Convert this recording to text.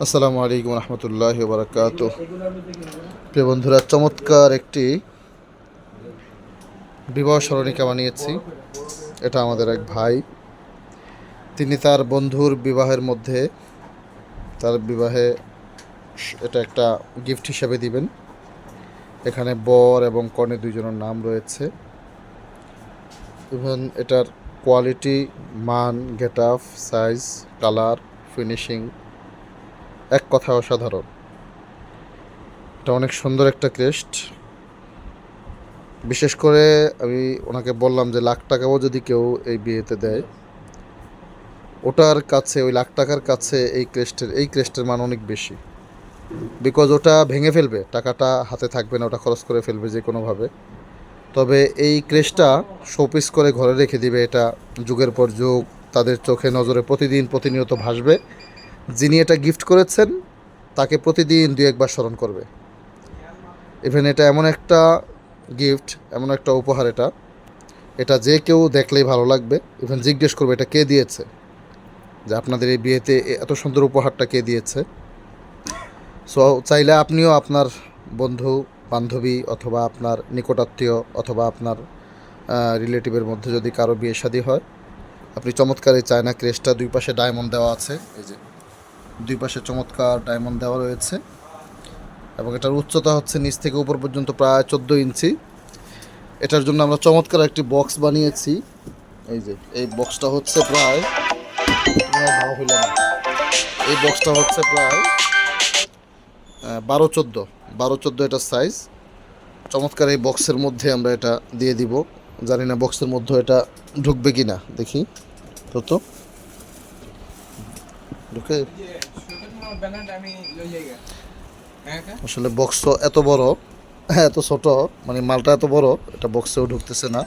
আসসালামু আলাইকুম রহমতুল্লাহ বারাকাত। প্রিয় বন্ধুরা, চমৎকার একটি বিবাহ স্মরণিকা বানিয়েছি। এটা আমাদের এক ভাই, তিনি তার বন্ধুর বিবাহের মধ্যে তার বিবাহে এটা একটা গিফট হিসেবে দিবেন। এখানে বর এবং কনে দুইজনের নাম রয়েছে। ইভেন এটার কোয়ালিটি, মান, get up, size, colour, finishing এক কথায় অসাধারণ। এটা অনেক সুন্দর একটা ক্রেস্ট। বিশেষ করে আমি ওনাকে বললাম যে লাখ টাকাও যদি কেউ এই বিয়েতে দেয়, ওটার কাছে, ওই লাখ টাকার কাছে এই ক্রেস্টের মান অনেক বেশি। বিকজ ওটা ভেঙে ফেলবে, টাকাটা হাতে থাকবে না, ওটা খরচ করে ফেলবে যে কোনোভাবে। তবে এই ক্রেস্টটা শোপিস করে ঘরে রেখে দিবে। এটা যুগের পর যুগ তাদের চোখে নজরে প্রতিনিয়ত ভাসবে। যিনি এটা গিফট করেছেন তাকে প্রতিদিন দু একবার স্মরণ করবে। ইভেন এটা এমন একটা গিফট, এমন একটা উপহার, এটা এটা যে কেউ দেখলেই ভালো লাগবে। ইভেন জিজ্ঞেস করবে এটা কে দিয়েছে, যে আপনাদের এই বিয়েতে এত সুন্দর উপহারটা কে দিয়েছে। সো চাইলে আপনিও আপনার বন্ধু বান্ধবী অথবা আপনার নিকটাত্মীয় অথবা আপনার রিলেটিভের মধ্যে যদি কারো বিয়ে শাদী হয়, আপনি চমৎকার এই চায়না ক্রেস্টটা, দুই পাশে ডায়মন্ড দেওয়া আছে, এই যে দুই পাশে চমৎকার ডায়মন্ড দেওয়া রয়েছে। এবং এটার উচ্চতা হচ্ছে নিচ থেকে উপর পর্যন্ত প্রায় 14 ইঞ্চি। এটার জন্য আমরা চমৎকার একটি বক্স বানিয়েছি। এই যে এই বক্সটা হচ্ছে প্রায়, ভালো হইল না, এই বক্সটা হচ্ছে প্রায় 12-14 এটার সাইজ। চমৎকার এই বক্সের মধ্যে আমরা এটা দিয়ে দিব। জানি না বক্সের মধ্যে এটা ঢুকবে কি না, দেখি তো ঢুকে। আসলে বক্স এত বড়, এত ছোট, মানে মালটা এত বড়, এটা বক্সেও ঢুকতেছে না।